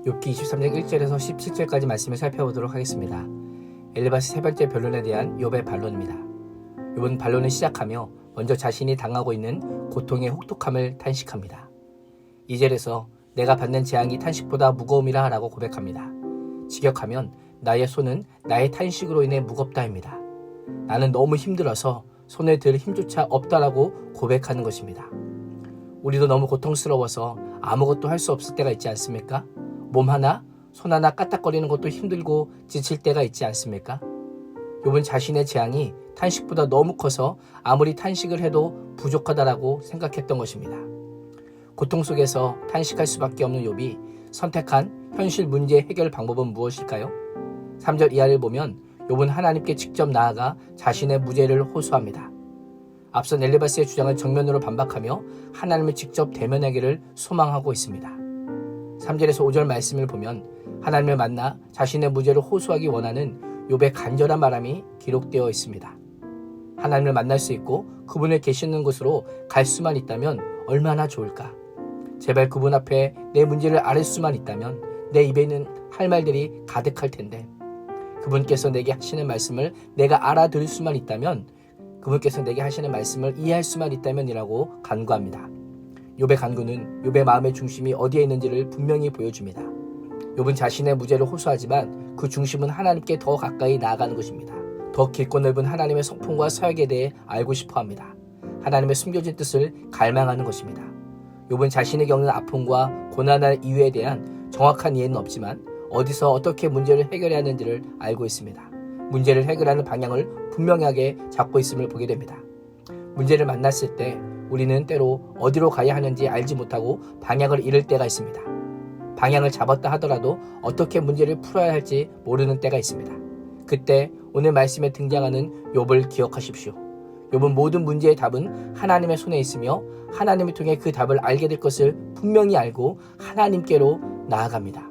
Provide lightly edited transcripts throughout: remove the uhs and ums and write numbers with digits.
욥기 23장 1절에서 17절까지 말씀을 살펴보도록 하겠습니다. 엘리바스 세 번째 변론에 대한 욥의 반론입니다. 욥은 반론을 시작하며 먼저 자신이 당하고 있는 고통의 혹독함을 탄식합니다. 2절에서 내가 받는 재앙이 탄식보다 무거움이라 라고 고백합니다. 직역하면 나의 손은 나의 탄식으로 인해 무겁다입니다. 나는 너무 힘들어서 손에 들 힘조차 없다라고 고백하는 것입니다. 우리도 너무 고통스러워서 아무것도 할 수 없을 때가 있지 않습니까? 몸 하나, 손 하나 까딱거리는 것도 힘들고 지칠 때가 있지 않습니까? 욥은 자신의 재앙이 탄식보다 너무 커서 아무리 탄식을 해도 부족하다라고 생각했던 것입니다. 고통 속에서 탄식할 수밖에 없는 욥이 선택한 현실 문제 해결 방법은 무엇일까요? 3절 이하를 보면 욥은 하나님께 직접 나아가 자신의 무죄를 호소합니다. 앞선 엘리바스의 주장을 정면으로 반박하며 하나님을 직접 대면하기를 소망하고 있습니다. 3절에서 5절 말씀을 보면 하나님을 만나 자신의 무죄를 호소하기 원하는 욥의 간절한 바람이 기록되어 있습니다. 하나님을 만날 수 있고 그분을 계시는 곳으로 갈 수만 있다면 얼마나 좋을까? 제발 그분 앞에 내 문제를 아뢰 수만 있다면 내 입에는 할 말들이 가득할 텐데, 그분께서 내게 하시는 말씀을 내가 알아들을 수만 있다면, 그분께서 내게 하시는 말씀을 이해할 수만 있다면이라고 간구합니다. 욥의 간구는 욥의 마음의 중심이 어디에 있는지를 분명히 보여줍니다. 욥은 자신의 무죄를 호소하지만 그 중심은 하나님께 더 가까이 나아가는 것입니다. 더 깊고 넓은 하나님의 성품과 사역에 대해 알고 싶어합니다. 하나님의 숨겨진 뜻을 갈망하는 것입니다. 욥은 자신이 겪는 아픔과 고난의 이유에 대한 정확한 이해는 없지만 어디서 어떻게 문제를 해결해야 하는지를 알고 있습니다. 문제를 해결하는 방향을 분명하게 잡고 있음을 보게 됩니다. 문제를 만났을 때 우리는 때로 어디로 가야 하는지 알지 못하고 방향을 잃을 때가 있습니다. 방향을 잡았다 하더라도 어떻게 문제를 풀어야 할지 모르는 때가 있습니다. 그때 오늘 말씀에 등장하는 욥을 기억하십시오. 욥은 모든 문제의 답은 하나님의 손에 있으며 하나님을 통해 그 답을 알게 될 것을 분명히 알고 하나님께로 나아갑니다.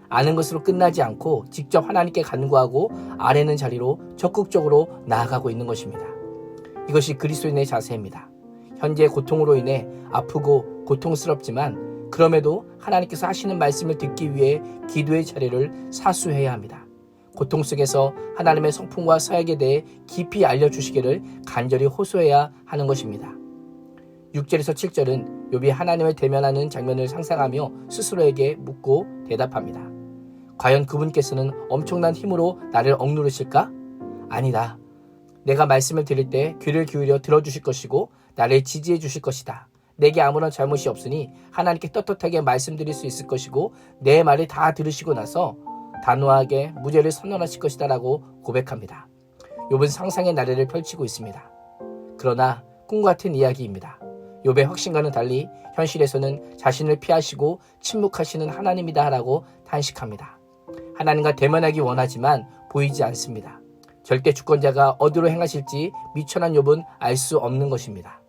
아는 것으로 끝나지 않고 직접 하나님께 간구하고 아뢰는 자리로 적극적으로 나아가고 있는 것입니다. 이것이 그리스도인의 자세입니다. 현재의 고통으로 인해 아프고 고통스럽지만 그럼에도 하나님께서 하시는 말씀을 듣기 위해 기도의 자리를 사수해야 합니다. 고통 속에서 하나님의 성품과 사역에 대해 깊이 알려주시기를 간절히 호소해야 하는 것입니다. 6절에서 7절은 욥이 하나님을 대면하는 장면을 상상하며 스스로에게 묻고 대답합니다. 과연 그분께서는 엄청난 힘으로 나를 억누르실까? 아니다. 내가 말씀을 드릴 때 귀를 기울여 들어주실 것이고 나를 지지해 주실 것이다. 내게 아무런 잘못이 없으니 하나님께 떳떳하게 말씀드릴 수 있을 것이고 내 말을 다 들으시고 나서 단호하게 무죄를 선언하실 것이다 라고 고백합니다. 욥은 상상의 나래를 펼치고 있습니다. 그러나 꿈같은 이야기입니다. 욥의 확신과는 달리 현실에서는 자신을 피하시고 침묵하시는 하나님이다 라고 탄식합니다. 하나님과 대면하기 원하지만 보이지 않습니다. 절대 주권자가 어디로 행하실지 미천한 욥은 알 수 없는 것입니다.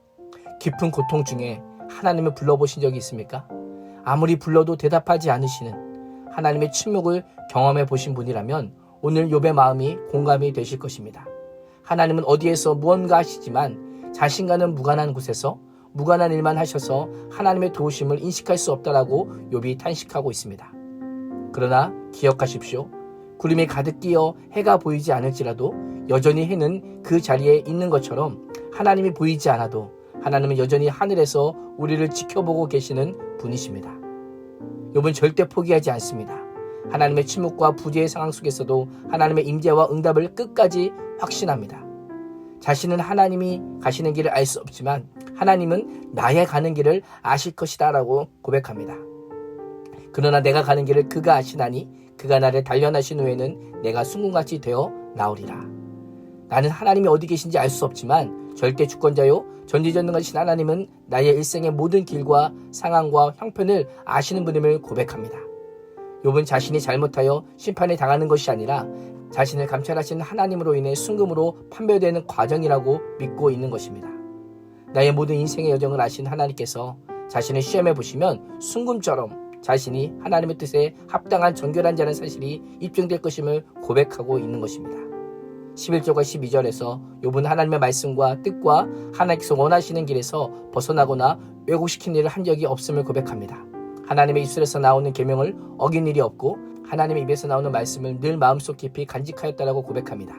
깊은 고통 중에 하나님을 불러보신 적이 있습니까? 아무리 불러도 대답하지 않으시는 하나님의 침묵을 경험해 보신 분이라면 오늘 욥의 마음이 공감이 되실 것입니다. 하나님은 어디에서 무언가 하시지만 자신과는 무관한 곳에서 무관한 일만 하셔서 하나님의 도우심을 인식할 수 없다라고 욥이 탄식하고 있습니다. 그러나 기억하십시오. 구름이 가득 끼어 해가 보이지 않을지라도 여전히 해는 그 자리에 있는 것처럼 하나님이 보이지 않아도 하나님은 여전히 하늘에서 우리를 지켜보고 계시는 분이십니다. 욥은 절대 포기하지 않습니다. 하나님의 침묵과 부재의 상황 속에서도 하나님의 임재와 응답을 끝까지 확신합니다. 자신은 하나님이 가시는 길을 알 수 없지만 하나님은 나의 가는 길을 아실 것이다 라고 고백합니다. 그러나 내가 가는 길을 그가 아시나니 그가 나를 단련하신 후에는 내가 순금같이 되어 나오리라. 나는 하나님이 어디 계신지 알 수 없지만 절대 주권자요 전지전능하신 하나님은 나의 일생의 모든 길과 상황과 형편을 아시는 분임을 고백합니다. 욥은 자신이 잘못하여 심판에 당하는 것이 아니라 자신을 감찰하시는 하나님으로 인해 순금으로 판별되는 과정이라고 믿고 있는 것입니다. 나의 모든 인생의 여정을 아신 하나님께서 자신을 시험해 보시면 순금처럼 자신이 하나님의 뜻에 합당한 정결한 자라는 사실이 입증될 것임을 고백하고 있는 것입니다. 11절과 12절에서 욥은 하나님의 말씀과 뜻과 하나님께서 원하시는 길에서 벗어나거나 왜곡시킨 일을 한 적이 없음을 고백합니다. 하나님의 입술에서 나오는 계명을 어긴 일이 없고 하나님의 입에서 나오는 말씀을 늘 마음속 깊이 간직하였다라고 고백합니다.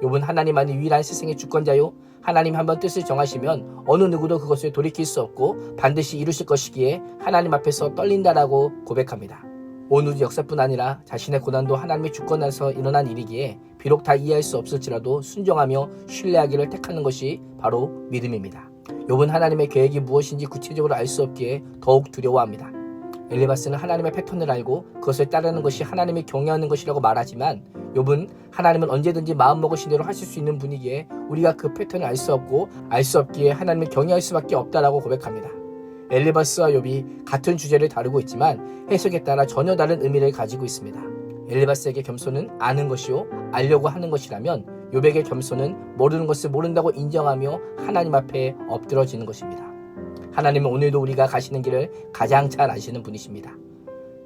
욥은 하나님만이 유일한 세상의 주권자요, 하나님 한번 뜻을 정하시면 어느 누구도 그것을 돌이킬 수 없고 반드시 이루실 것이기에 하나님 앞에서 떨린다라고 고백합니다. 오늘 역사뿐 아니라 자신의 고난도 하나님의 주권 안에서 일어난 일이기에 비록 다 이해할 수 없을지라도 순종하며 신뢰하기를 택하는 것이 바로 믿음입니다. 욥은 하나님의 계획이 무엇인지 구체적으로 알 수 없기에 더욱 두려워합니다. 엘리바스는 하나님의 패턴을 알고 그것을 따르는 것이 하나님을 경외하는 것이라고 말하지만 욥은 하나님은 언제든지 마음먹으신 대로 하실 수 있는 분이기에 우리가 그 패턴을 알 수 없고 알 수 없기에 하나님을 경외할 수밖에 없다라고 고백합니다. 엘리바스와 욥이 같은 주제를 다루고 있지만 해석에 따라 전혀 다른 의미를 가지고 있습니다. 엘리바스에게 겸손은 아는 것이요 알려고 하는 것이라면 욥에게 겸손은 모르는 것을 모른다고 인정하며 하나님 앞에 엎드러지는 것입니다. 하나님은 오늘도 우리가 가시는 길을 가장 잘 아시는 분이십니다.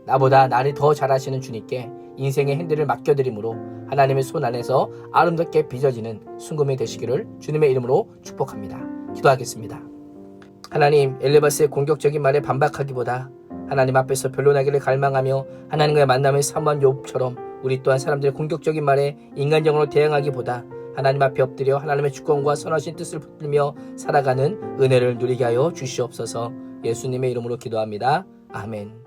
나보다 나를 더 잘 아시는 주님께 인생의 핸들을 맡겨드림으로 하나님의 손 안에서 아름답게 빚어지는 순금이 되시기를 주님의 이름으로 축복합니다. 기도하겠습니다. 하나님, 엘리바스의 공격적인 말에 반박하기보다 하나님 앞에서 변론하기를 갈망하며 하나님과의 만남을 사모한 욥처럼 우리 또한 사람들의 공격적인 말에 인간적으로 대응하기보다 하나님 앞에 엎드려 하나님의 주권과 선하신 뜻을 붙들며 살아가는 은혜를 누리게 하여 주시옵소서. 예수님의 이름으로 기도합니다. 아멘.